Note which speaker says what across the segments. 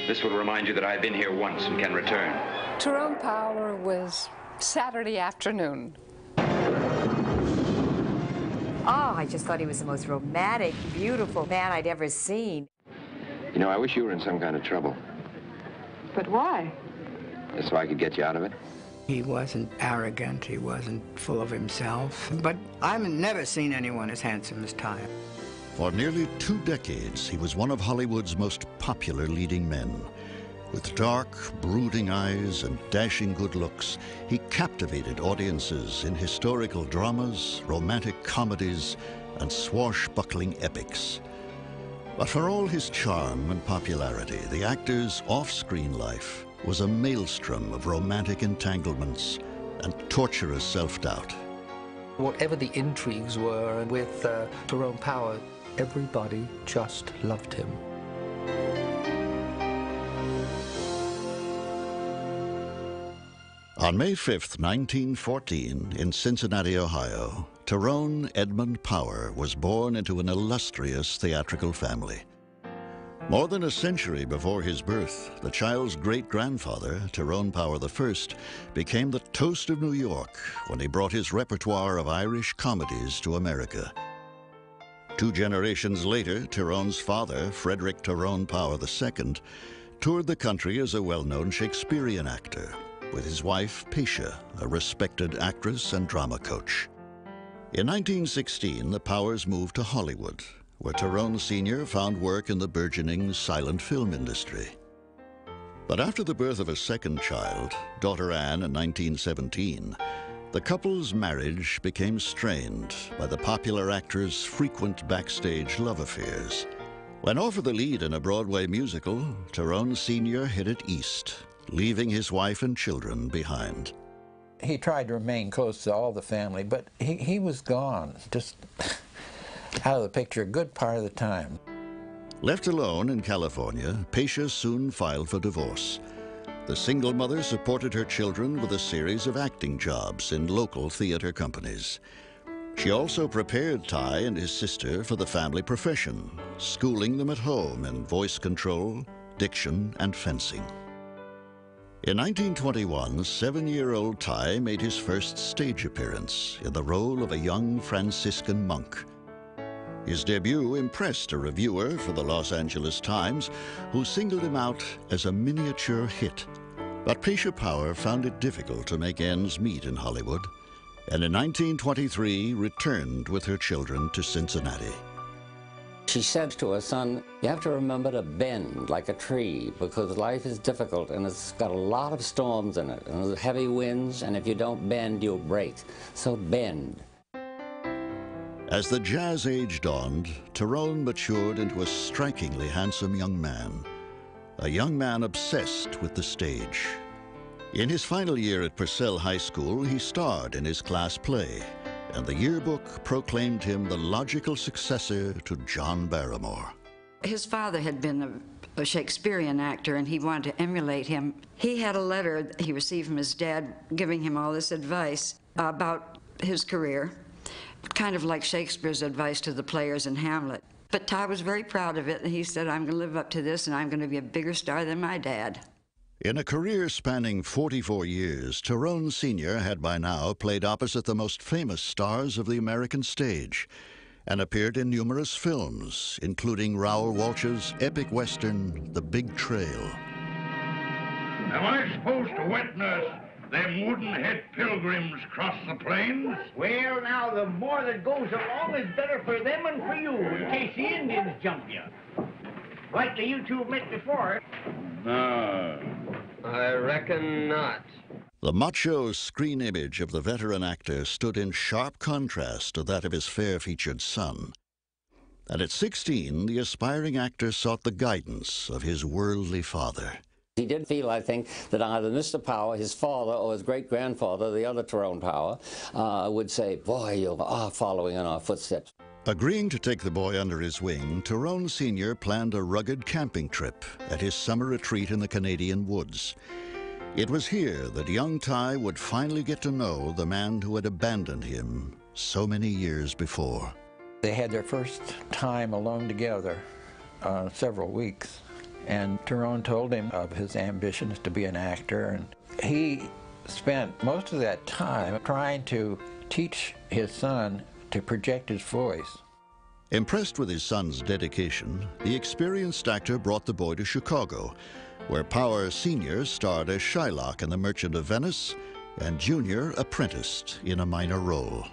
Speaker 1: This will remind you that I've been here once and can return.
Speaker 2: Tyrone Power was Saturday afternoon.
Speaker 3: Oh, I just thought he was the most romantic, beautiful man I'd ever seen.
Speaker 4: You know, I wish you were in some kind of trouble.
Speaker 5: But why?
Speaker 4: Just so I could get you out of it.
Speaker 6: He wasn't arrogant, he wasn't full of himself, but I've never seen anyone as handsome as Ty.
Speaker 7: For nearly 2 decades, he was one of Hollywood's most popular leading men. With dark, brooding eyes and dashing good looks, he captivated audiences in historical dramas, romantic comedies, and swashbuckling epics. But for all his charm and popularity, the actor's off-screen life was a maelstrom of romantic entanglements and torturous self-doubt.
Speaker 8: Whatever the intrigues were with Tyrone Power, everybody just loved him.
Speaker 7: On May 5th, 1914, in Cincinnati, Ohio, Tyrone Edmund Power was born into an illustrious theatrical family. More than a century before his birth, the child's great-grandfather, Tyrone Power I, became the toast of New York when he brought his repertoire of Irish comedies to America. 2 generations later, Tyrone's father, Frederick Tyrone Power II, toured the country as a well-known Shakespearean actor, with his wife, Pacia, a respected actress and drama coach. In 1916, the Powers moved to Hollywood, where Tyrone Sr. found work in the burgeoning silent film industry. But after the birth of a second child, daughter Anne, in 1917, the couple's marriage became strained by the popular actor's frequent backstage love affairs. When offered the lead in a Broadway musical, Tyrone Sr. headed east, leaving his wife and children behind.
Speaker 9: He tried to remain close to all the family, but he was gone, just out of the picture a good part of the time.
Speaker 7: Left alone in California, Pacia soon filed for divorce. The single mother supported her children with a series of acting jobs in local theater companies. She also prepared Ty and his sister for the family profession, schooling them at home in voice control, diction, and fencing. In 1921, 7-year-old Ty made his first stage appearance in the role of a young Franciscan monk. His debut impressed a reviewer for the Los Angeles Times, who singled him out as a miniature hit. But Pacia Power found it difficult to make ends meet in Hollywood, and in 1923 returned with her children to Cincinnati.
Speaker 10: She said to her son, you have to remember to bend like a tree, because life is difficult and it's got a lot of storms in it, and there's heavy winds, and if you don't bend, you'll break. So bend.
Speaker 7: As the jazz age dawned, Tyrone matured into a strikingly handsome young man, a young man obsessed with the stage. In his final year at Purcell High School, he starred in his class play, and the yearbook proclaimed him the logical successor to John Barrymore.
Speaker 11: His father had been a Shakespearean actor, and he wanted to emulate him. He had a letter that he received from his dad giving him all this advice about his career, kind of like Shakespeare's advice to the players in Hamlet. But Ty was very proud of it, and he said, I'm going to live up to this, and I'm going to be a bigger star than my dad.
Speaker 7: In a career spanning 44 years, Tyrone Sr. had by now played opposite the most famous stars of the American stage and appeared in numerous films, including Raoul Walsh's epic western, The Big Trail.
Speaker 12: Am I supposed to wet nurse them wooden-head pilgrims cross the plains?
Speaker 13: Well, now, the more that goes along is better for them and for you, in case the Indians jump you. Likely you two have met before.
Speaker 12: No.
Speaker 13: I reckon not.
Speaker 7: The macho screen image of the veteran actor stood in sharp contrast to that of his fair-featured son. And at 16, the aspiring actor sought the guidance of his worldly father.
Speaker 10: He did feel, I think, that either Mr. Power, his father, or his great-grandfather, the other Tyrone Power, would say, boy, you are following in our footsteps.
Speaker 7: Agreeing to take the boy under his wing, Tyrone Sr. planned a rugged camping trip at his summer retreat in the Canadian woods. It was here that young Ty would finally get to know the man who had abandoned him so many years before.
Speaker 9: They had their first time alone together, several weeks, And Tyrone told him of his ambitions to be an actor, and he spent most of that time trying to teach his son to project his voice.
Speaker 7: Impressed with his son's dedication, the experienced actor brought the boy to Chicago, where Power Sr. starred as Shylock in The Merchant of Venice, and Junior apprenticed in a minor role.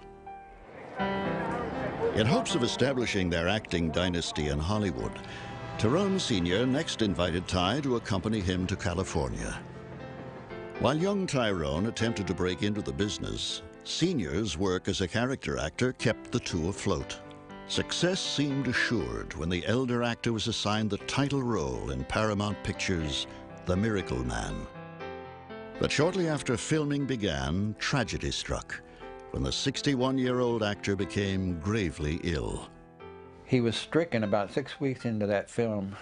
Speaker 7: In hopes of establishing their acting dynasty in Hollywood, Tyrone Sr. next invited Ty to accompany him to California. While young Tyrone attempted to break into the business, Sr.'s work as a character actor kept the two afloat. Success seemed assured when the elder actor was assigned the title role in Paramount Pictures' The Miracle Man. But shortly after filming began, tragedy struck when the 61-year-old actor became gravely ill.
Speaker 9: He was stricken about 6 weeks into that film,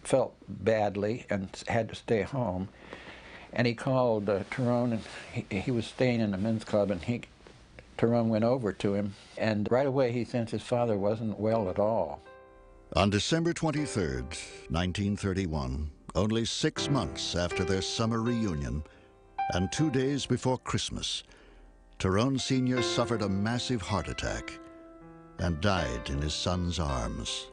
Speaker 9: felt badly and had to stay home. And he called Tyrone, and he was staying in the men's club, and Tyrone went over to him, and right away he sensed his father wasn't well at all.
Speaker 7: On December 23rd, 1931, only 6 months after their summer reunion, and 2 days before Christmas, Tyrone Sr. suffered a massive heart attack and died in his son's arms.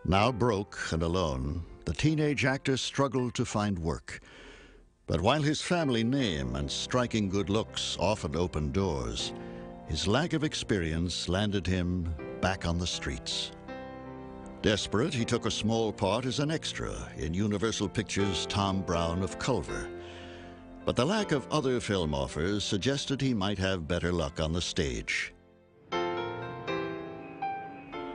Speaker 7: Now broke and alone, the teenage actor struggled to find work. But while his family name and striking good looks often opened doors, his lack of experience landed him back on the streets. Desperate, he took a small part as an extra in Universal Pictures' Tom Brown of Culver. But the lack of other film offers suggested he might have better luck on the stage.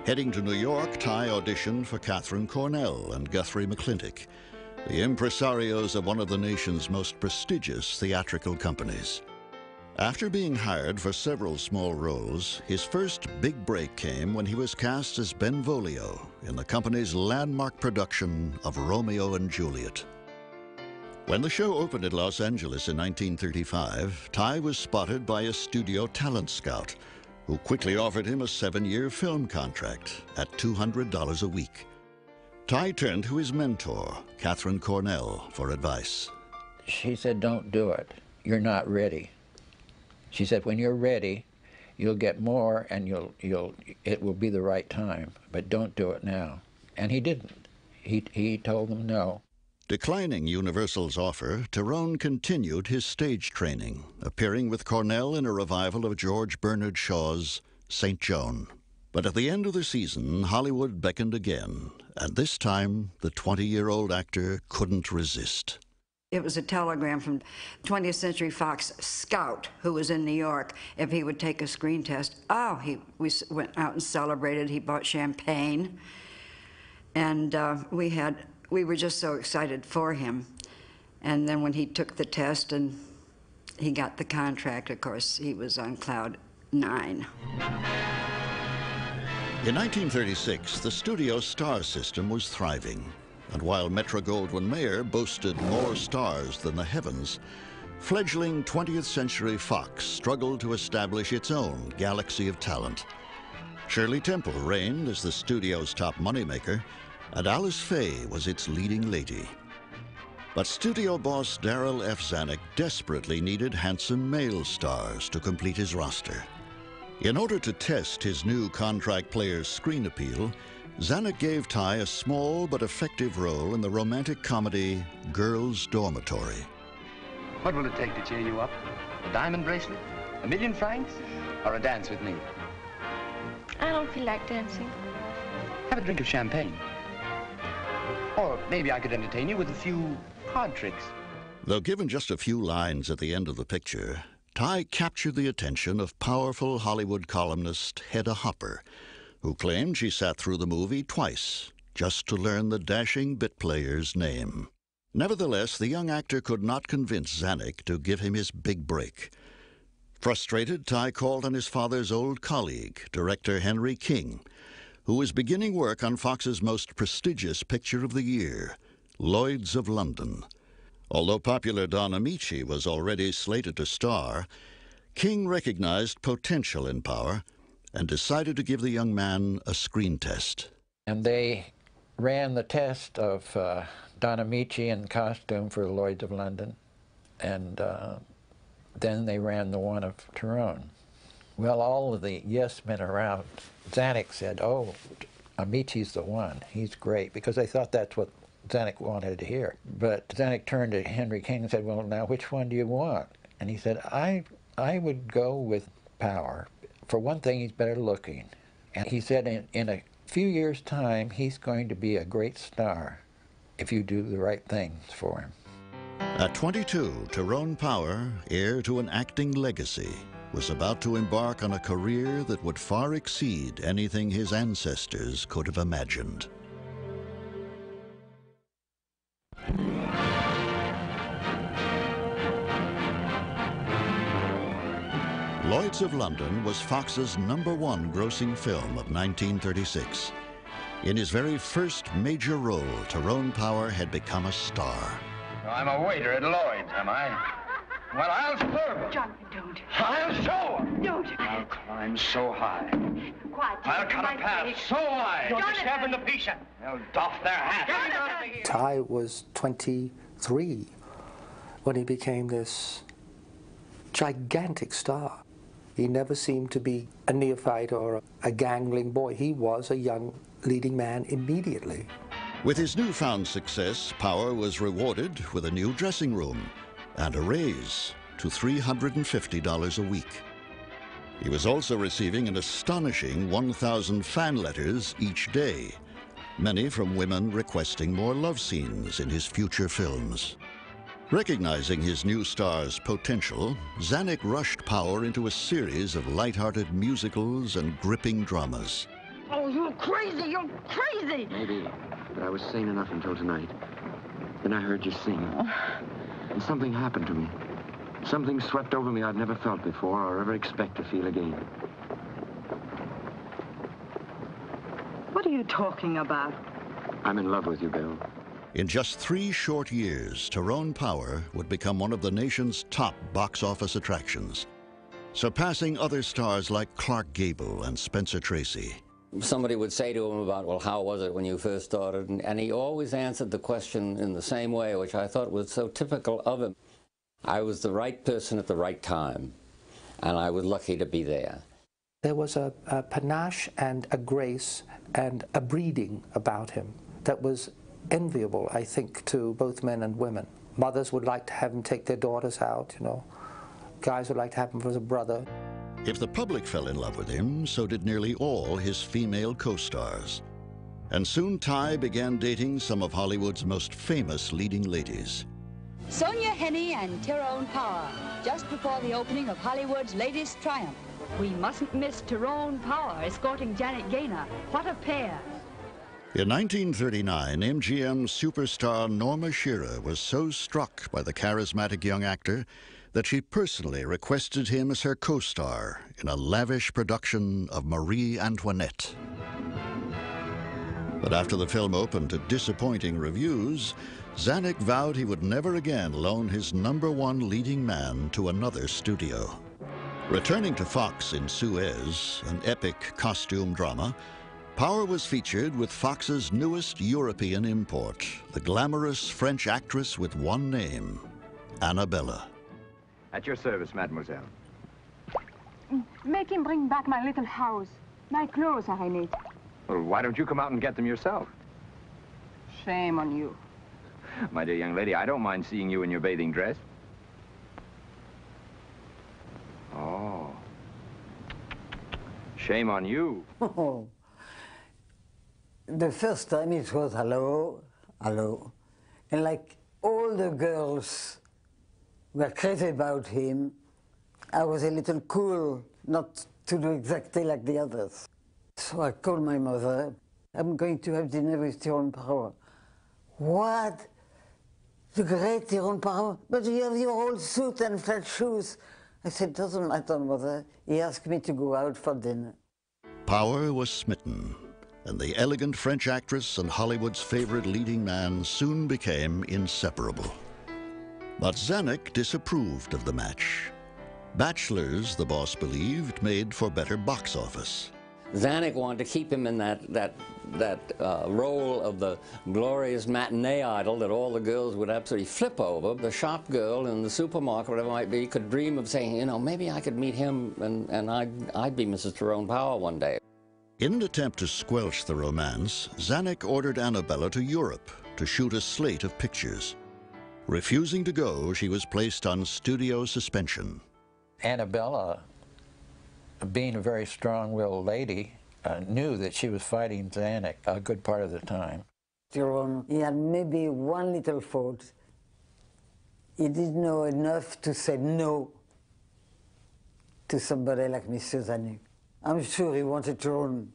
Speaker 7: Heading to New York, Ty auditioned for Katharine Cornell and Guthrie McClintock, the impresarios of one of the nation's most prestigious theatrical companies. After being hired for several small roles, his first big break came when he was cast as Benvolio in the company's landmark production of Romeo and Juliet. When the show opened in Los Angeles in 1935, Ty was spotted by a studio talent scout who quickly offered him a 7-year film contract at $200 a week. Ty turned to his mentor, Katharine Cornell, for advice.
Speaker 9: She said, "Don't do it. You're not ready." She said, "When you're ready, you'll get more and it will be the right time, but don't do it now." And he didn't. He told them no.
Speaker 7: Declining Universal's offer, Tyrone continued his stage training, appearing with Cornell in a revival of George Bernard Shaw's St. Joan. But at the end of the season, Hollywood beckoned again, and this time the 20-year-old actor couldn't resist.
Speaker 11: It was a telegram from 20th Century Fox scout who was in New York if he would take a screen test. We went out and celebrated. He bought champagne, and we were just so excited for him. And then when he took the test and he got the contract, of course, he was on cloud 9.
Speaker 7: In 1936, the studio star system was thriving. And while Metro-Goldwyn-Mayer boasted more stars than the heavens, fledgling 20th Century Fox struggled to establish its own galaxy of talent. Shirley Temple reigned as the studio's top moneymaker, and Alice Faye was its leading lady. But studio boss Darrell F. Zanuck desperately needed handsome male stars to complete his roster. In order to test his new contract player's screen appeal, Zanuck gave Ty a small but effective role in the romantic comedy Girls' Dormitory.
Speaker 14: What will it take to cheer you up? A diamond bracelet? $1 million francs? Or a dance with me?
Speaker 15: I don't feel like dancing.
Speaker 14: Have a drink of champagne. Or maybe I could entertain you with a few card tricks.
Speaker 7: Though given just a few lines at the end of the picture, Ty captured the attention of powerful Hollywood columnist Hedda Hopper, who claimed she sat through the movie twice just to learn the dashing bit player's name. Nevertheless, the young actor could not convince Zanuck to give him his big break. Frustrated, Ty called on his father's old colleague, director Henry King, who was beginning work on Fox's most prestigious picture of the year, Lloyd's of London. Although popular Don Amici was already slated to star, King recognized potential in Power and decided to give the young man a screen test.
Speaker 9: And they ran the test of Don Amici in costume for the Lloyds of London, and then they ran the one of Tyrone. Well, all of the yes men around, Zanuck said, "Oh, Amici's the one. He's great," because they thought that's what Zanuck wanted to hear. But Zanuck turned to Henry King and said, "Well, now which one do you want?" And he said, I would go with Power. For one thing, he's better looking. And he said in a few years' time, he's going to be a great star if you do the right things for him.
Speaker 7: At 22, Tyrone Power, heir to an acting legacy, was about to embark on a career that would far exceed anything his ancestors could have imagined. Lloyds of London was Fox's #1 grossing film of 1936. In his very first major role, Tyrone Power had become a star.
Speaker 14: I'm a waiter at Lloyd's, am I? Well, I'll serve him.
Speaker 15: Jonathan, don't.
Speaker 14: I'll show him.
Speaker 15: Don't.
Speaker 14: I'll climb so high.
Speaker 15: Quiet.
Speaker 14: I'll cut a path so wide.
Speaker 15: You're
Speaker 14: disturbing the patient. They'll doff their hats. Get him out of here.
Speaker 8: Ty was 23 when he became this gigantic star. He never seemed to be a neophyte or a gangling boy. He was a young leading man immediately.
Speaker 7: With his newfound success, Power was rewarded with a new dressing room and a raise to $350 a week. He was also receiving an astonishing 1,000 fan letters each day, many from women requesting more love scenes in his future films. Recognizing his new star's potential, Zanuck rushed Power into a series of light-hearted musicals and gripping dramas.
Speaker 15: Oh, you're crazy! You're crazy!
Speaker 4: Maybe, but I was sane enough until tonight. Then I heard you sing. And something happened to me. Something swept over me I'd never felt before or ever expect to feel again.
Speaker 5: What are you talking about?
Speaker 4: I'm in love with you, Bill.
Speaker 7: In just 3 short years, Tyrone Power would become one of the nation's top box office attractions, surpassing other stars like Clark Gable and Spencer Tracy.
Speaker 10: Somebody would say to him about, well, how was it when you first started? And he always answered the question in the same way, which I thought was so typical of him. I was the right person at the right time, and I was lucky to be there.
Speaker 8: There was a panache and a grace and a breeding about him that was enviable, I think, to both men and women. Mothers would like to have him take their daughters out, you know. Guys would like to have him as a brother.
Speaker 7: If the public fell in love with him, so did nearly all his female co-stars. And soon Ty began dating some of Hollywood's most famous leading ladies.
Speaker 16: Sonia Henney and Tyrone Power, just before the opening of Hollywood's latest triumph. We mustn't miss Tyrone Power escorting Janet Gaynor. What a pair!
Speaker 7: In 1939, MGM's superstar Norma Shearer was so struck by the charismatic young actor that she personally requested him as her co-star in a lavish production of Marie Antoinette. But after the film opened to disappointing reviews, Zanuck vowed he would never again loan his #1 leading man to another studio. Returning to Fox in Suez, an epic costume drama, Power was featured with Fox's newest European import, the glamorous French actress with one name, Annabella.
Speaker 4: At your service, mademoiselle.
Speaker 5: Make him bring back my little house. My clothes are in it.
Speaker 4: Well, why don't you come out and get them yourself?
Speaker 5: Shame on you.
Speaker 4: My dear young lady, I don't mind seeing you in your bathing dress. Oh. Shame on you.
Speaker 17: Oh. The first time it was hello, hello. And like all the girls were crazy about him, I was a little cool not to do exactly like the others. So I called my mother. I'm going to have dinner with Tyrone Power. What? The great Tyrone Power? But you have your old suit and flat shoes. I said, doesn't matter, mother. He asked me to go out for dinner.
Speaker 7: Power was smitten, and the elegant French actress and Hollywood's favorite leading man soon became inseparable. But Zanuck disapproved of the match. Bachelors, the boss believed, made for better box office.
Speaker 10: Zanuck wanted to keep him in that role of the glorious matinee idol that all the girls would absolutely flip over. The shop girl in the supermarket, whatever it might be, could dream of saying, you know, maybe I could meet him and I'd be Mrs. Tyrone Power one day.
Speaker 7: In an attempt to squelch the romance, Zanuck ordered Annabella to Europe to shoot a slate of pictures. Refusing to go, she was placed on studio suspension.
Speaker 9: Annabella, being a very strong-willed lady, knew that she was fighting Zanuck a good part of the time.
Speaker 17: Tyrone, he had maybe one little fault. He didn't know enough to say no to somebody like Mr. Zanuck. I'm sure he wanted Tyrone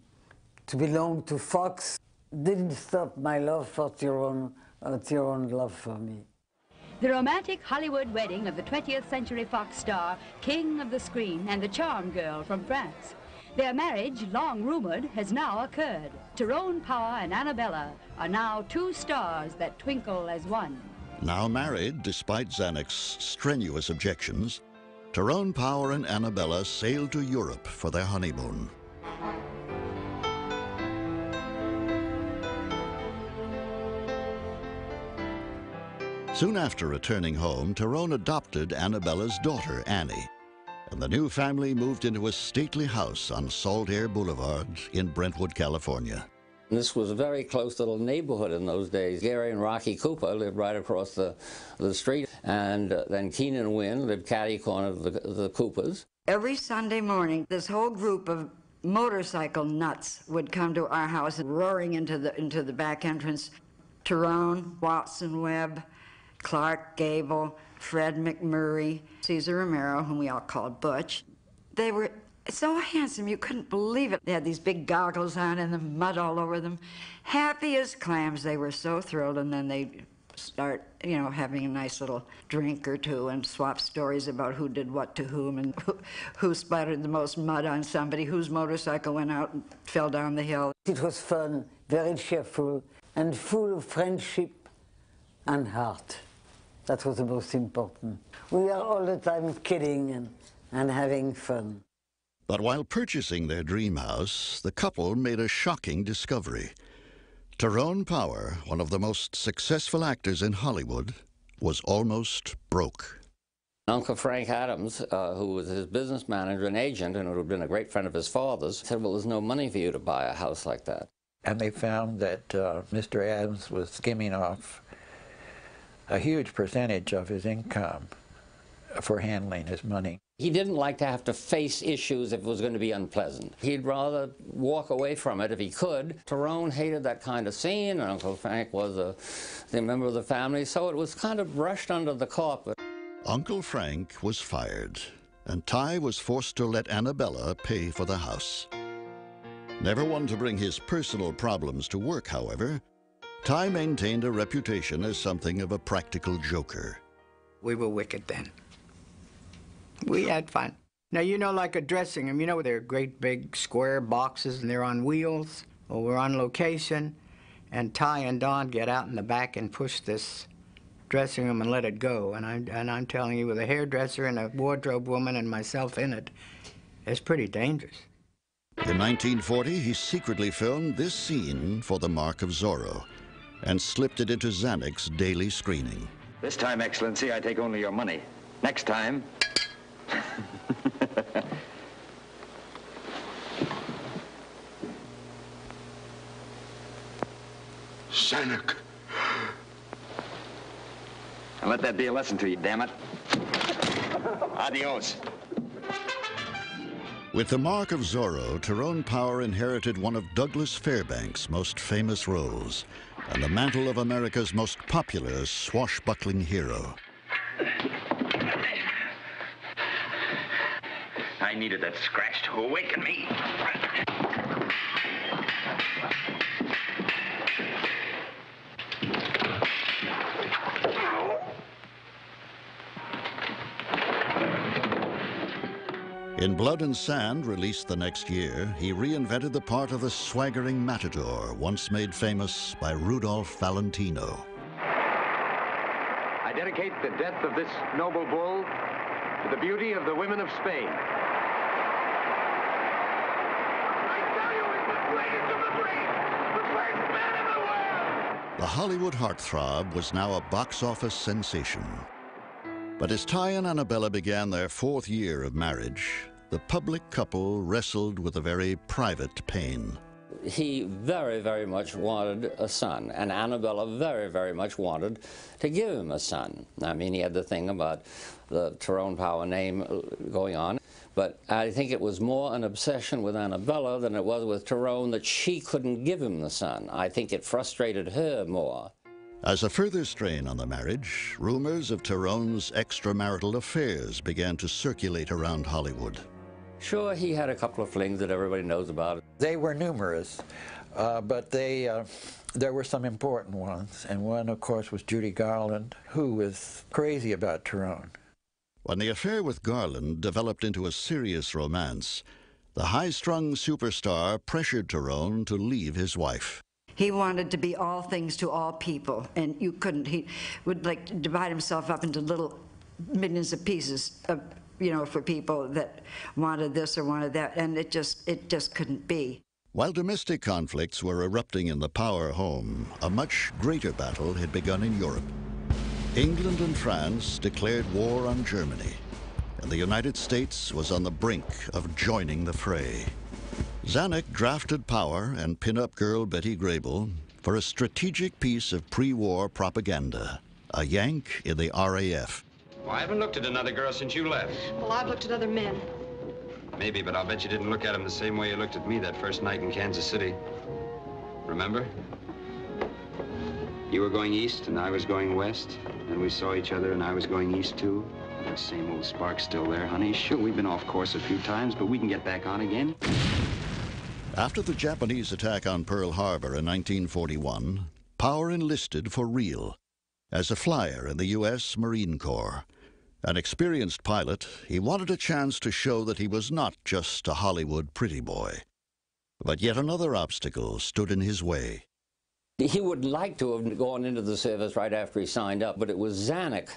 Speaker 17: to belong to Fox. Didn't stop my love for Tyrone or Tyrone's love for me.
Speaker 16: The romantic Hollywood wedding of the 20th century Fox star, king of the screen, and the charm girl from France. Their marriage, long rumored, has now occurred. Tyrone Power and Annabella are now two stars that twinkle as one.
Speaker 7: Now married, despite Zanuck's strenuous objections, Tyrone Power and Annabella sailed to Europe for their honeymoon. Soon after returning home, Tyrone adopted Annabella's daughter, Annie, and the new family moved into a stately house on Salt Air Boulevard in Brentwood, California.
Speaker 10: This was a very close little neighborhood in those days. Gary and Rocky Cooper lived right across the street, and then Keenan and Wynn lived catty-corner to the Coopers.
Speaker 11: Every Sunday morning, this whole group of motorcycle nuts would come to our house, roaring into the back entrance. Tyrone, Watson Webb, Clark Gable, Fred McMurray, Cesar Romero, whom we all called Butch. They were so handsome, you couldn't believe it. They had these big goggles on and the mud all over them. Happy as clams, they were so thrilled, and then they'd start, you know, having a nice little drink or two and swap stories about who did what to whom and who splattered the most mud on somebody, whose motorcycle went out and fell down the hill.
Speaker 17: It was fun, very cheerful, and full of friendship and heart. That was the most important. We are all the time kidding and having fun.
Speaker 7: But while purchasing their dream house, the couple made a shocking discovery. Tyrone Power, one of the most successful actors in Hollywood, was almost broke.
Speaker 10: Uncle Frank Adams, who was his business manager and agent and who had been a great friend of his father's, said, well, there's no money for you to buy a house like that.
Speaker 9: And they found that Mr. Adams was skimming off a huge percentage of his income for handling his money.
Speaker 10: He didn't like to have to face issues if it was going to be unpleasant. He'd rather walk away from it if he could. Tyrone hated that kind of scene, and Uncle Frank was a member of the family, so it was kind of brushed under the carpet.
Speaker 7: Uncle Frank was fired, and Ty was forced to let Annabella pay for the house. Never one to bring his personal problems to work, however, Ty maintained a reputation as something of a practical joker.
Speaker 6: We were wicked then. We had fun. Now, you know, like a dressing room, you know, they're great big square boxes and they're on wheels. Well, we're on location, and Ty and Don get out in the back and push this dressing room and let it go. And I'm telling you, with a hairdresser and a wardrobe woman and myself in it, it's pretty dangerous.
Speaker 7: In 1940, he secretly filmed this scene for The Mark of Zorro and slipped it into Zanuck's daily screening.
Speaker 4: This time, Excellency, I take only your money. Next time...
Speaker 12: Zanuck.
Speaker 4: And let that be a lesson to you, damn it. Adios.
Speaker 7: With The Mark of Zorro, Tyrone Power inherited one of Douglas Fairbanks' most famous roles and the mantle of America's most popular swashbuckling hero.
Speaker 1: I needed that scratch to awaken me.
Speaker 7: In Blood and Sand, released the next year, he reinvented the part of the swaggering matador once made famous by Rudolph Valentino.
Speaker 4: I dedicate the death of this noble bull to the beauty of the women of Spain.
Speaker 12: My
Speaker 7: The Hollywood heartthrob was now a box office sensation. But as Ty and Annabella began their 4th year of marriage, the public couple wrestled with a very private pain.
Speaker 10: He very, very much wanted a son, and Annabella very, very much wanted to give him a son. I mean, he had the thing about the Tyrone Power name going on, but I think it was more an obsession with Annabella than it was with Tyrone that she couldn't give him the son. I think it frustrated her more.
Speaker 7: As a further strain on the marriage, rumors of Tyrone's extramarital affairs began to circulate around Hollywood.
Speaker 10: Sure, he had a couple of flings that everybody knows about.
Speaker 9: They were numerous, but there were some important ones. And one, of course, was Judy Garland, who was crazy about Tyrone.
Speaker 7: When the affair with Garland developed into a serious romance, the high-strung superstar pressured Tyrone to leave his wife.
Speaker 11: He wanted to be all things to all people, and you couldn't. He would like divide himself up into little millions of pieces of, you know, for people that wanted this or wanted that, and it just couldn't be.
Speaker 7: While domestic conflicts were erupting in the Power home, a much greater battle had begun in Europe. England and France declared war on Germany, and the United States was on the brink of joining the fray. Zanuck drafted Power and pin-up girl Betty Grable for a strategic piece of pre-war propaganda, a Yank in the RAF.
Speaker 18: Well, I haven't looked at another girl since you left.
Speaker 19: Well, I've looked at other men.
Speaker 18: Maybe, but I'll bet you didn't look at him the same way you looked at me that first night in Kansas City. Remember? You were going east and I was going west, and we saw each other and I was going east too. That same old spark's still there, honey. Sure, we've been off course a few times, but we can get back on again.
Speaker 7: After the Japanese attack on Pearl Harbor in 1941, Power enlisted for real as a flyer in the U.S. Marine Corps. An experienced pilot, he wanted a chance to show that he was not just a Hollywood pretty boy. But yet another obstacle stood in his way.
Speaker 10: He would like to have gone into the service right after he signed up, but it was Zanuck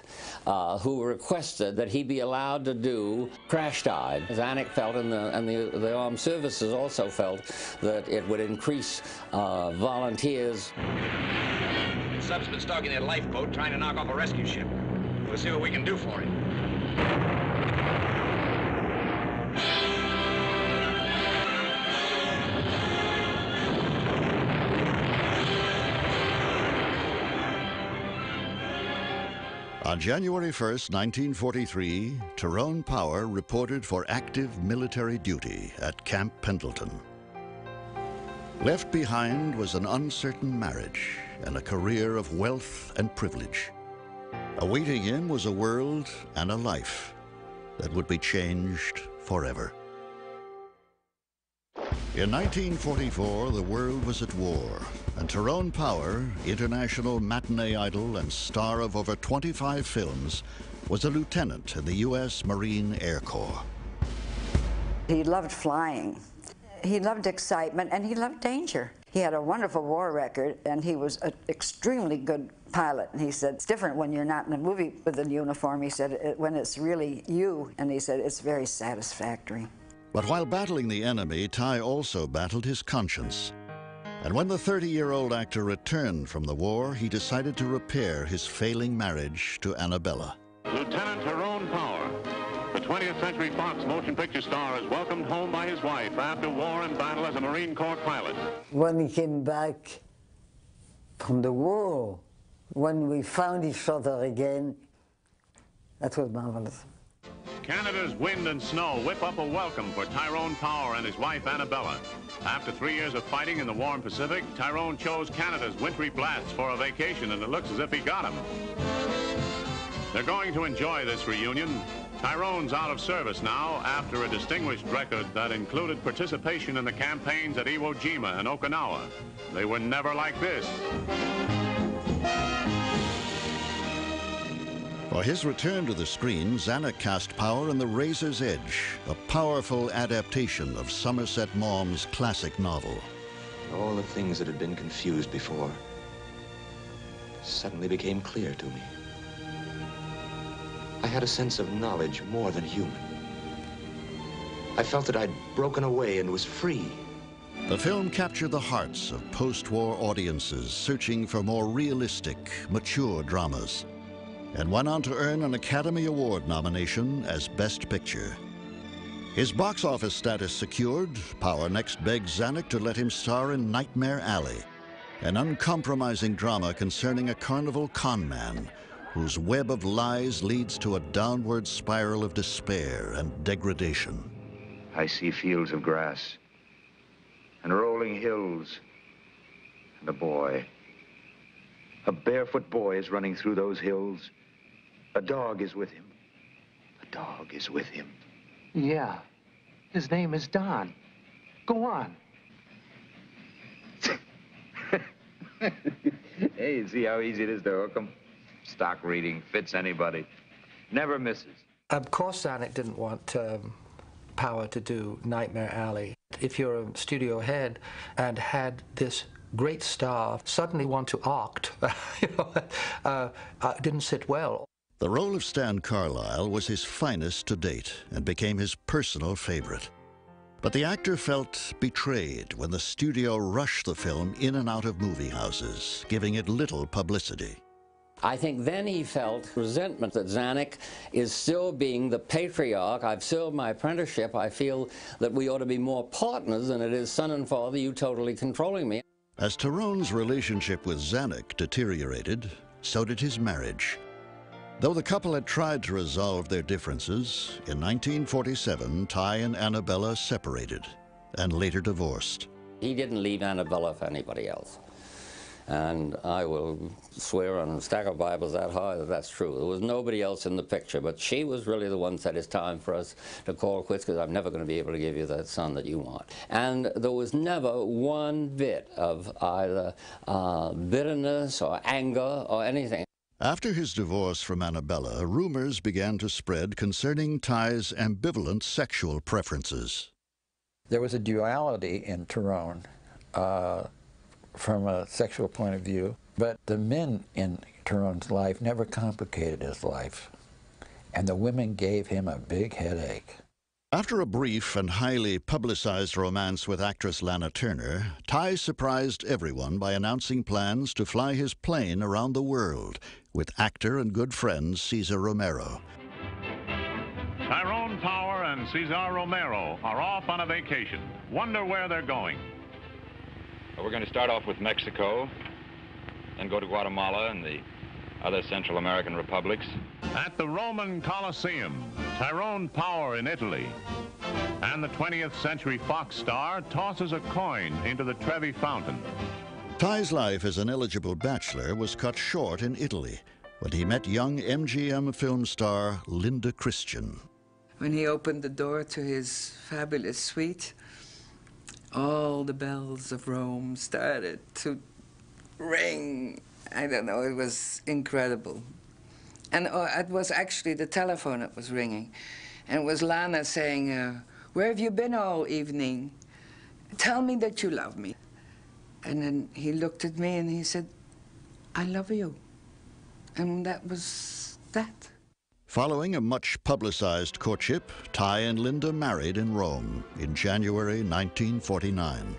Speaker 10: who requested that he be allowed to do crash dive. Zanuck felt, and the armed services also felt, that it would increase volunteers.
Speaker 1: Sub's been stalking that lifeboat trying to knock off a rescue ship. We'll see what we can do for him.
Speaker 7: On January 1st, 1943, Tyrone Power reported for active military duty at Camp Pendleton. Left behind was an uncertain marriage and a career of wealth and privilege. Awaiting him was a world and a life that would be changed forever. In 1944, the world was at war, and Tyrone Power, international matinee idol and star of over 25 films, was a lieutenant in the U.S. Marine Air Corps.
Speaker 11: He loved flying. He loved excitement, and he loved danger. He had a wonderful war record, and he was an extremely good pilot. And he said, it's different when you're not in a movie with a uniform. He said, when it's really you, and he said, it's very satisfactory.
Speaker 7: But while battling the enemy, Ty also battled his conscience. And when the 30-year-old actor returned from the war, he decided to repair his failing marriage to Annabella.
Speaker 20: Lieutenant Tyrone Power, the 20th Century Fox motion picture star, is welcomed home by his wife after war and battle as a Marine Corps pilot.
Speaker 17: When he came back from the war, when we found each other again, that was marvelous.
Speaker 20: Canada's wind and snow whip up a welcome for Tyrone Power and his wife Annabella. After 3 years of fighting in the warm Pacific, Tyrone chose Canada's wintry blasts for a vacation, and it looks as if he got them. They're going to enjoy this reunion. Tyrone's out of service now after a distinguished record that included participation in the campaigns at Iwo Jima and Okinawa. They were never like this.
Speaker 7: For his return to the screen, Zanuck cast Power in The Razor's Edge, a powerful adaptation of Somerset Maugham's classic novel.
Speaker 21: All the things that had been confused before suddenly became clear to me. I had a sense of knowledge more than human. I felt that I'd broken away and was free.
Speaker 7: The film captured the hearts of post-war audiences searching for more realistic, mature dramas, and went on to earn an Academy Award nomination as Best Picture. His box office status secured, Power next begged Zanuck to let him star in Nightmare Alley, an uncompromising drama concerning a carnival con man whose web of lies leads to a downward spiral of despair and degradation.
Speaker 18: I see fields of grass and rolling hills and a boy. A barefoot boy is running through those hills. A dog is with him. A dog is with him.
Speaker 13: Yeah. His name is Don. Go on.
Speaker 18: Hey, you see how easy it is to hook 'em? Stock reading fits anybody. Never misses.
Speaker 8: Of course, Zanuck didn't want Power to do Nightmare Alley. If you're a studio head and had this great star suddenly want to act, didn't sit well.
Speaker 7: The role of Stan Carlisle was his finest to date and became his personal favorite. But the actor felt betrayed when the studio rushed the film in and out of movie houses, giving it little publicity.
Speaker 10: I think then he felt resentment that Zanuck is still being the patriarch. I've served my apprenticeship. I feel that we ought to be more partners than it is son and father, you totally controlling me.
Speaker 7: As Tyrone's relationship with Zanuck deteriorated, so did his marriage. Though the couple had tried to resolve their differences, in 1947, Ty and Annabella separated and later divorced.
Speaker 10: He didn't leave Annabella for anybody else. And I will swear on a stack of Bibles that high that that's true. There was nobody else in the picture, but she was really the one that said it's time for us to call quits because I'm never going to be able to give you that son that you want. And there was never one bit of either bitterness or anger or anything.
Speaker 7: After his divorce from Annabella, rumors began to spread concerning Ty's ambivalent sexual preferences.
Speaker 9: There was a duality in Tyrone from a sexual point of view, but the men in Tyrone's life never complicated his life, and the women gave him a big headache.
Speaker 7: After a brief and highly publicized romance with actress Lana Turner, Ty surprised everyone by announcing plans to fly his plane around the world with actor and good friend Cesar Romero.
Speaker 20: Tyrone Power and Cesar Romero are off on a vacation. Wonder where they're going.
Speaker 1: We're going to start off with Mexico, then go to Guatemala and the other Central American republics.
Speaker 20: At the Roman Colosseum, Tyrone Power in Italy, and the 20th Century Fox star tosses a coin into the Trevi Fountain.
Speaker 7: Ty's life as an eligible bachelor was cut short in Italy when he met young MGM film star Linda Christian.
Speaker 19: When he opened the door to his fabulous suite, all the bells of Rome started to ring. I don't know, it was incredible. And it was actually the telephone that was ringing. And it was Lana saying, where have you been all evening? Tell me that you love me. And then he looked at me and he said, I love you. And that was that.
Speaker 7: Following a much publicized courtship, Ty and Linda married in Rome in January 1949.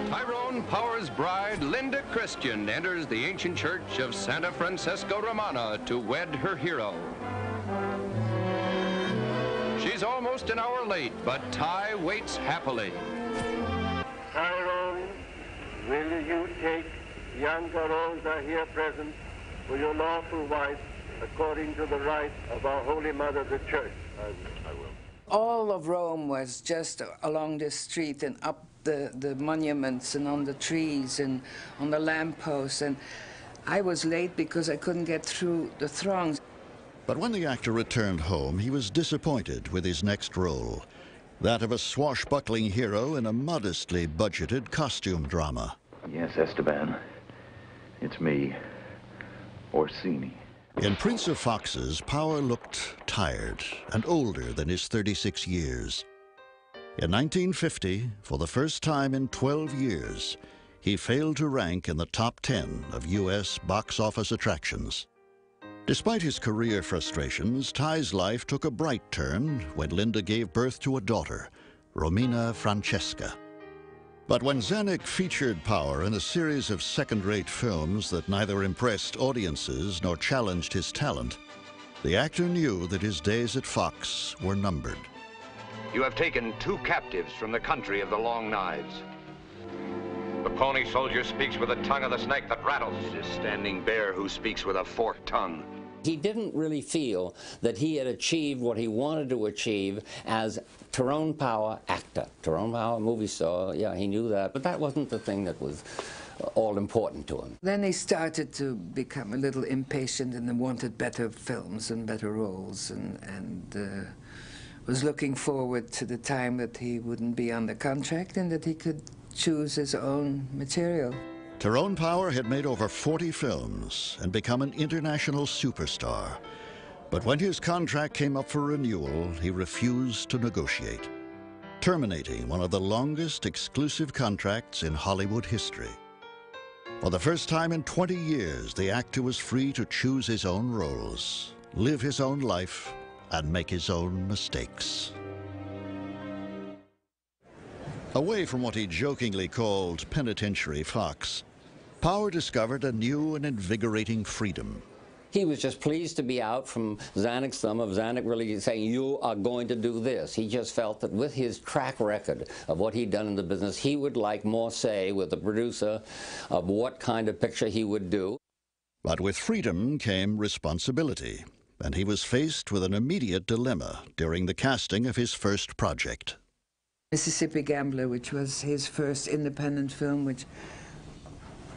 Speaker 22: Tyrone Power's bride, Linda Christian, enters the ancient church of Santa Francesca Romana to wed her hero. She's almost an hour late, but Ty waits happily.
Speaker 23: Tyrone, will you take Bianca Rosa here present for your lawful wife according to the right of our Holy Mother, the Church? I will.
Speaker 19: All of Rome was just along this street and up the monuments and on the trees and on the lampposts. And I was late because I couldn't get through the throngs.
Speaker 7: But when the actor returned home, he was disappointed with his next role, that of a swashbuckling hero in a modestly budgeted costume drama.
Speaker 18: Yes, Esteban. It's me. Orsini.
Speaker 7: In Prince of Foxes, Power looked tired and older than his 36 years. In 1950, for the first time in 12 years, he failed to rank in the top 10 of U.S. box office attractions. Despite his career frustrations, Ty's life took a bright turn when Linda gave birth to a daughter, Romina Francesca. But when Zanuck featured Power in a series of second-rate films that neither impressed audiences nor challenged his talent, the actor knew that his days at Fox were numbered.
Speaker 2: You have taken 2 captives from the country of the long knives. The Pony Soldier speaks with the tongue of the snake that rattles. It is Standing Bear who speaks with a forked tongue.
Speaker 10: He didn't really feel that he had achieved what he wanted to achieve as Tyrone Power actor. Tyrone Power movie star, yeah, he knew that, but that wasn't the thing that was all important to him.
Speaker 19: Then he started to become a little impatient and wanted better films and better roles, and was looking forward to the time that he wouldn't be under contract and that he could choose his own material.
Speaker 7: Tyrone Power had made over 40 films and become an international superstar. But when his contract came up for renewal, he refused to negotiate, terminating one of the longest exclusive contracts in Hollywood history. For the first time in 20 years, the actor was free to choose his own roles, live his own life, and make his own mistakes. Away from what he jokingly called penitentiary Fox, Power discovered a new and invigorating freedom.
Speaker 10: He was just pleased to be out from Zanuck's thumb, of Zanuck really saying, you are going to do this. He just felt that with his track record of what he'd done in the business, he would like more say with the producer of what kind of picture he would do.
Speaker 7: But with freedom came responsibility, and he was faced with an immediate dilemma during the casting of his first project.
Speaker 19: Mississippi Gambler, which was his first independent film, which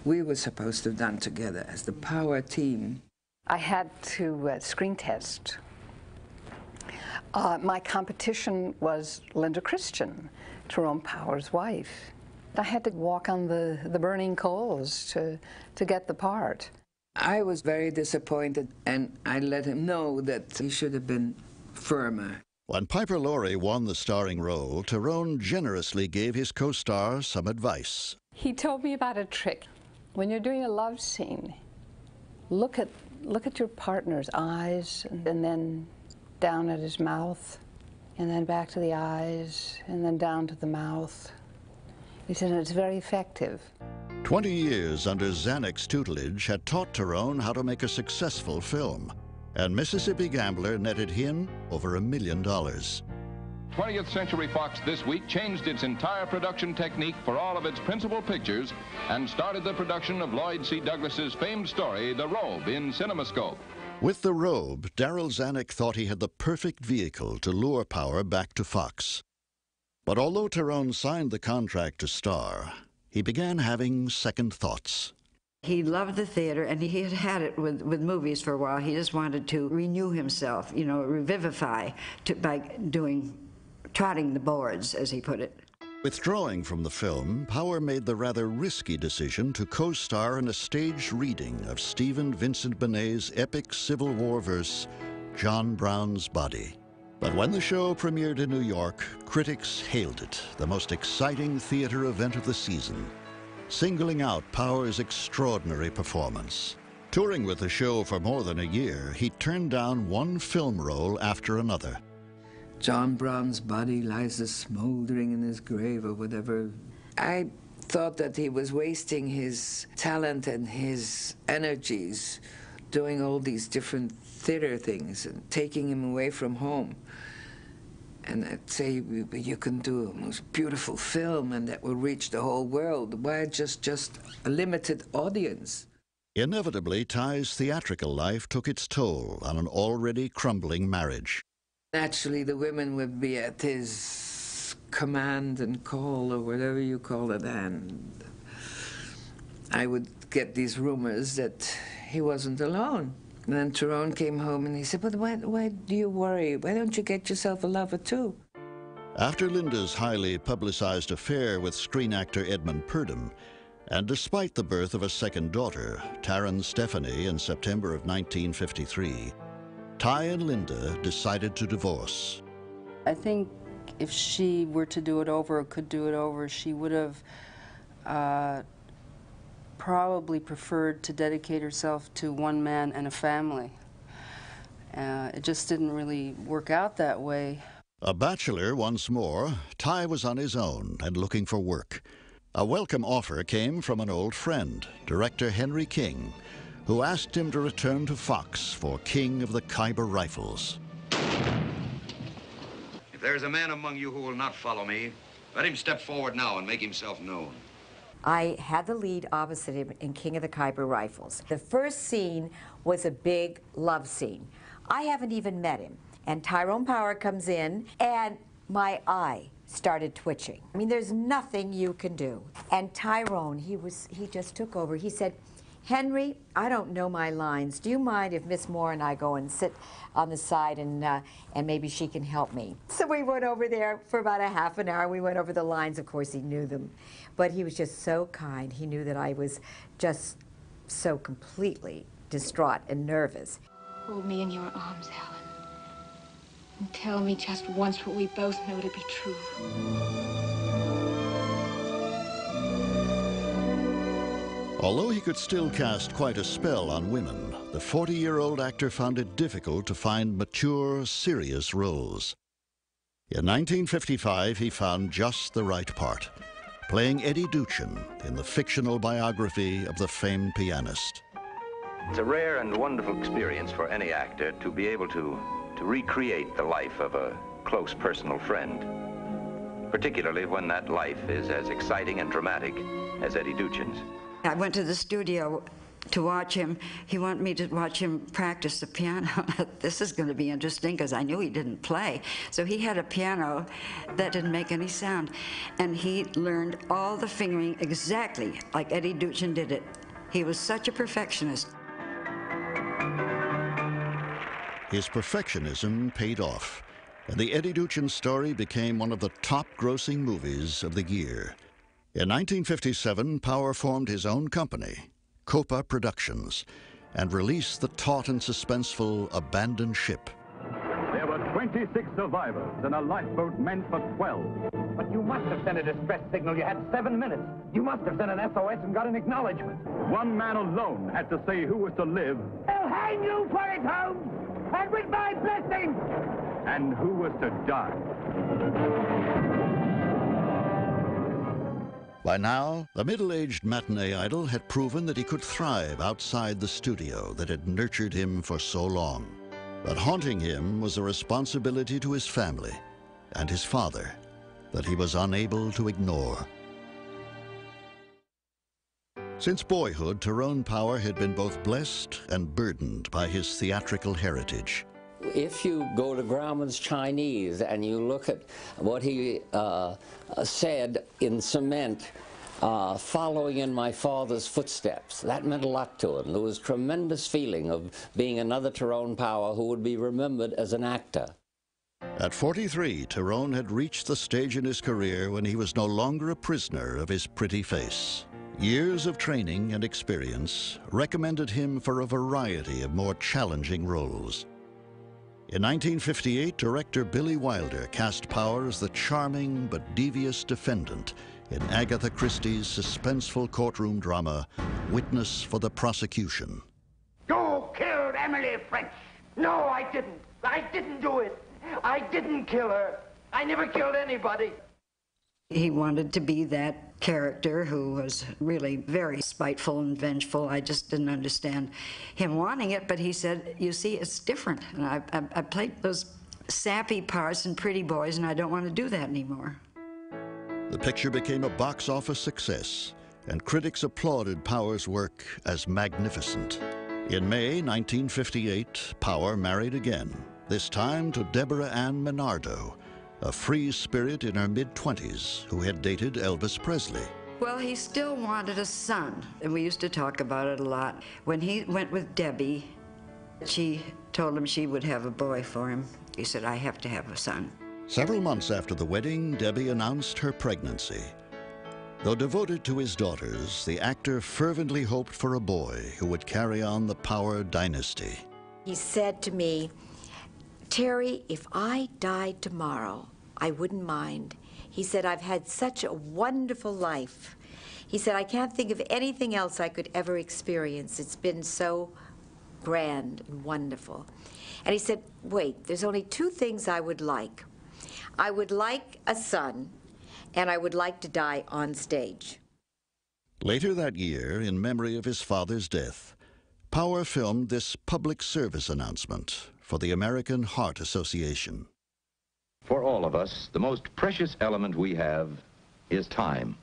Speaker 19: we were supposed to have done together as the Power team.
Speaker 3: I had to screen test. My competition was Linda Christian, Tyrone Power's wife. I had to walk on the burning coals to get the part.
Speaker 19: I was very disappointed, and I let him know that he should have been firmer.
Speaker 7: When Piper Laurie won the starring role, Tyrone generously gave his co-star some advice.
Speaker 3: He told me about a trick. When you're doing a love scene, look at your partner's eyes and then down at his mouth, and then back to the eyes, and then down to the mouth. He said it's very effective.
Speaker 7: 20 years under Zanuck's tutelage had taught Tyrone how to make a successful film, and Mississippi Gambler netted him over $1 million.
Speaker 14: 20th Century Fox this week changed its entire production technique for all of its principal pictures and started the production of Lloyd C. Douglas's famed story, The Robe, in CinemaScope.
Speaker 7: With The Robe, Darryl Zanuck thought he had the perfect vehicle to lure Power back to Fox. But although Tyrone signed the contract to star, he began having second thoughts.
Speaker 11: He loved the theater, and he had had it with movies for a while. He just wanted to renew himself, you know, revivify by trotting the boards, as he put it.
Speaker 7: Withdrawing from the film, Power made the rather risky decision to co-star in a staged reading of Stephen Vincent Benet's epic Civil War verse, John Brown's Body. But when the show premiered in New York, critics hailed it the most exciting theater event of the season, singling out Power's extraordinary performance. Touring with the show for more than a year, he turned down one film role after another.
Speaker 19: John Brown's body lies smoldering in his grave, or whatever. I thought that he was wasting his talent and his energies doing all these different theater things and taking him away from home. And I'd say, you can do a most beautiful film and that will reach the whole world. Why just a limited audience?
Speaker 7: Inevitably, Ty's theatrical life took its toll on an already crumbling marriage.
Speaker 19: Naturally, the women would be at his command and call, or whatever you call it, and I would get these rumors that he wasn't alone. And then Tyrone came home and he said, but why do you worry? Why don't you get yourself a lover, too?
Speaker 7: After Linda's highly publicized affair with screen actor Edmund Purdom, and despite the birth of a second daughter, Taryn Stephanie, in September of 1953, Ty and Linda decided to divorce.
Speaker 24: I think if she were to do it over or could do it over, she would have probably preferred to dedicate herself to one man and a family. It just didn't really work out that way.
Speaker 7: A bachelor once more, Ty was on his own and looking for work. A welcome offer came from an old friend, director Henry King, who asked him to return to Fox for King of the Khyber Rifles.
Speaker 2: If there's a man among you who will not follow me, let him step forward now and make himself known.
Speaker 5: I had the lead opposite him in King of the Khyber Rifles. The first scene was a big love scene. I haven't even met him. And Tyrone Power comes in, and my eye started twitching. I mean, there's nothing you can do. And Tyrone, he just took over. He said, Henry, I don't know my lines. Do you mind if Miss Moore and I go and sit on the side and maybe she can help me? So we went over there for about a half an hour. We went over the lines. Of course, he knew them. But he was just so kind. He knew that I was just so completely distraught and nervous.
Speaker 6: Hold me in your arms, Helen, and tell me just once what we both know to be true.
Speaker 7: Although he could still cast quite a spell on women, the 40-year-old actor found it difficult to find mature, serious roles. In 1955, he found just the right part, playing Eddie Duchin in the fictional biography of the famed pianist.
Speaker 2: It's a rare and wonderful experience for any actor to be able to recreate the life of a close personal friend, particularly when that life is as exciting and dramatic as Eddie Duchin's.
Speaker 11: I went to the studio to watch him. He wanted me to watch him practice the piano. This is going to be interesting because I knew he didn't play. So he had a piano that didn't make any sound. And he learned all the fingering exactly like Eddie Duchin did it. He was such a perfectionist.
Speaker 7: His perfectionism paid off, and the Eddie Duchin story became one of the top-grossing movies of the year. In 1957, Power formed his own company, Copa Productions, and released the taut and suspenseful Abandoned Ship.
Speaker 15: There were 26 survivors in a lifeboat meant for 12.
Speaker 13: But you must have sent a distress signal. You had 7 minutes. You must have sent an SOS and got an acknowledgement.
Speaker 15: One man alone had to say who was to live.
Speaker 13: I'll hang you for it, Holmes! And with my blessing!
Speaker 15: And who was to die.
Speaker 7: By now, the middle-aged matinee idol had proven that he could thrive outside the studio that had nurtured him for so long. But haunting him was a responsibility to his family and his father that he was unable to ignore. Since boyhood, Tyrone Power had been both blessed and burdened by his theatrical heritage.
Speaker 10: If you go to Grauman's Chinese and you look at what he said in cement, following in my father's footsteps, that meant a lot to him. There was tremendous feeling of being another Tyrone Power who would be remembered as an actor.
Speaker 7: At 43, Tyrone had reached the stage in his career when he was no longer a prisoner of his pretty face. Years of training and experience recommended him for a variety of more challenging roles. In 1958, director Billy Wilder cast Power as the charming but devious defendant in Agatha Christie's suspenseful courtroom drama, Witness for the Prosecution.
Speaker 13: You killed Emily French! No, I didn't. I didn't do it. I didn't kill her. I never killed anybody.
Speaker 11: He wanted to be that character who was really very spiteful and vengeful. I just didn't understand him wanting it, but he said, you see, it's different. And I played those sappy parts in Pretty Boys, and I don't want to do that anymore.
Speaker 7: The picture became a box office success, and critics applauded Power's work as magnificent. In May 1958, Power married again, this time to Deborah Ann Menardo, a free spirit in her mid-20s who had dated Elvis Presley.
Speaker 11: Well, he still wanted a son, and we used to talk about it a lot. When he went with Debbie, she told him she would have a boy for him. He said, I have to have a son.
Speaker 7: Several months after the wedding, Debbie announced her pregnancy. Though devoted to his daughters, the actor fervently hoped for a boy who would carry on the Power dynasty.
Speaker 5: He said to me, Terry, if I died tomorrow, I wouldn't mind. He said, I've had such a wonderful life. He said, I can't think of anything else I could ever experience. It's been so grand and wonderful. And he said, wait, there's only 2 things I would like. I would like a son, and I would like to die on stage.
Speaker 7: Later that year, in memory of his father's death, Power filmed this public service announcement for the American Heart Association.
Speaker 2: For all of us, the most precious element we have is time.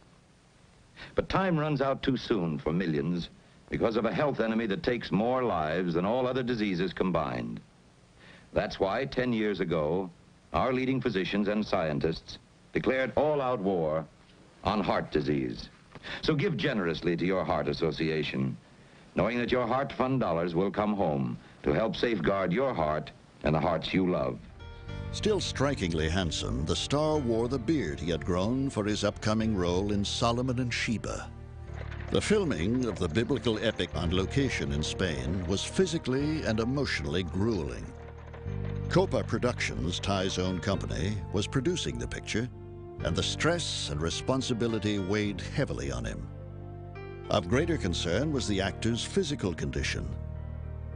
Speaker 2: But time runs out too soon for millions because of a health enemy that takes more lives than all other diseases combined. That's why 10 years ago, our leading physicians and scientists declared all-out war on heart disease. So give generously to your Heart Association, knowing that your Heart Fund dollars will come home to help safeguard your heart and the hearts you love.
Speaker 7: Still strikingly handsome, the star wore the beard he had grown for his upcoming role in Solomon and Sheba. The filming of the biblical epic on location in Spain was physically and emotionally grueling. Copa Productions, Ty's own company, was producing the picture, and the stress and responsibility weighed heavily on him. Of greater concern was the actor's physical condition.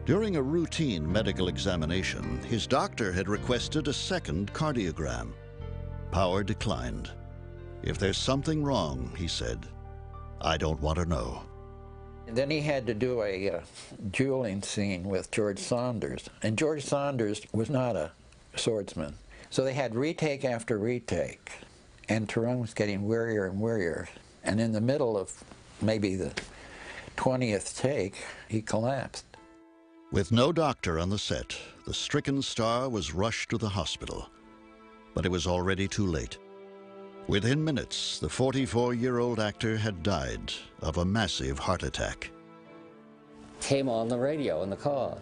Speaker 7: During a routine medical examination, his doctor had requested a second cardiogram. Power declined. "If there's something wrong," he said, "I don't want to know."
Speaker 9: And then he had to do a dueling scene with George Saunders. And George Saunders was not a swordsman. So they had retake after retake. And Tyrone was getting wearier and wearier. And in the middle of maybe the 20th take, he collapsed.
Speaker 7: With no doctor on the set, the stricken star was rushed to the hospital. But it was already too late. Within minutes, the 44-year-old actor had died of a massive heart attack.
Speaker 10: Came on the radio in the car,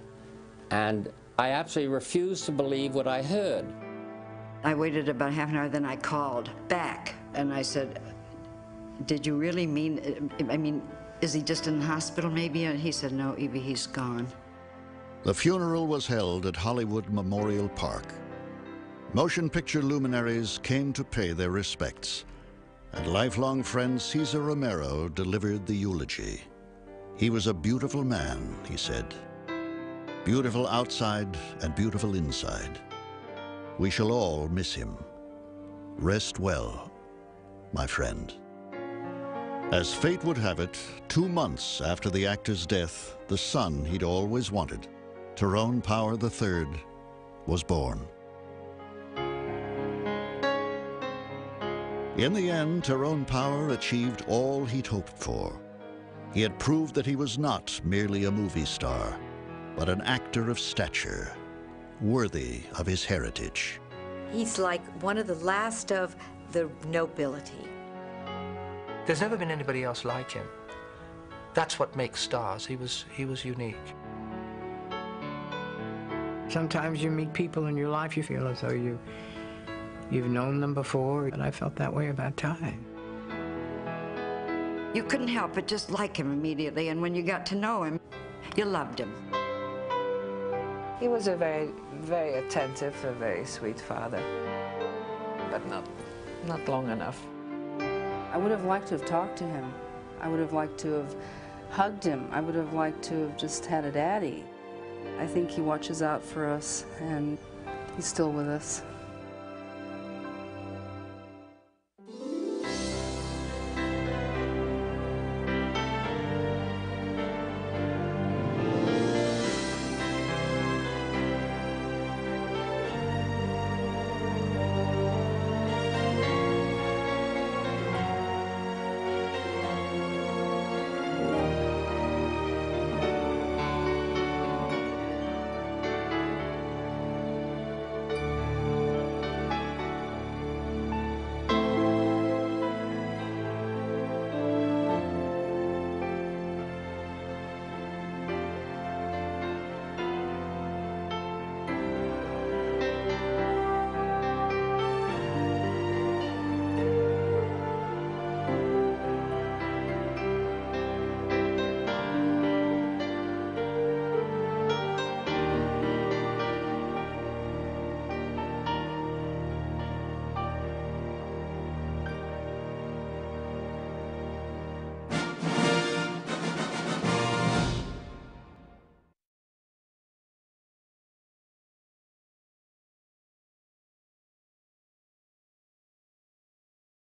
Speaker 10: and I absolutely refused to believe what I heard.
Speaker 11: I waited about half an hour, then I called back, and I said, "Did you really mean, is he just in the hospital maybe?" And he said, "No, Evie, he's gone."
Speaker 7: The funeral was held at Hollywood Memorial Park. Motion picture luminaries came to pay their respects, and lifelong friend Cesar Romero delivered the eulogy. "He was a beautiful man," he said. "Beautiful outside and beautiful inside. We shall all miss him. Rest well, my friend." As fate would have it, 2 months after the actor's death, the son he'd always wanted, Tyrone Power III, was born. In the end, Tyrone Power achieved all he'd hoped for. He had proved that he was not merely a movie star, but an actor of stature, worthy of his heritage.
Speaker 5: He's like one of the last of the nobility.
Speaker 8: There's never been anybody else like him. That's what makes stars. He was unique.
Speaker 4: Sometimes you meet people in your life, you feel as though you've known them before, and I felt that way about Ty.
Speaker 11: You couldn't help but just like him immediately, and when you got to know him, you loved him.
Speaker 4: He was a very, very attentive, a very sweet father, but not long enough.
Speaker 24: I would have liked to have talked to him. I would have liked to have hugged him. I would have liked to have just had a daddy. I think he watches out for us, and he's still with us.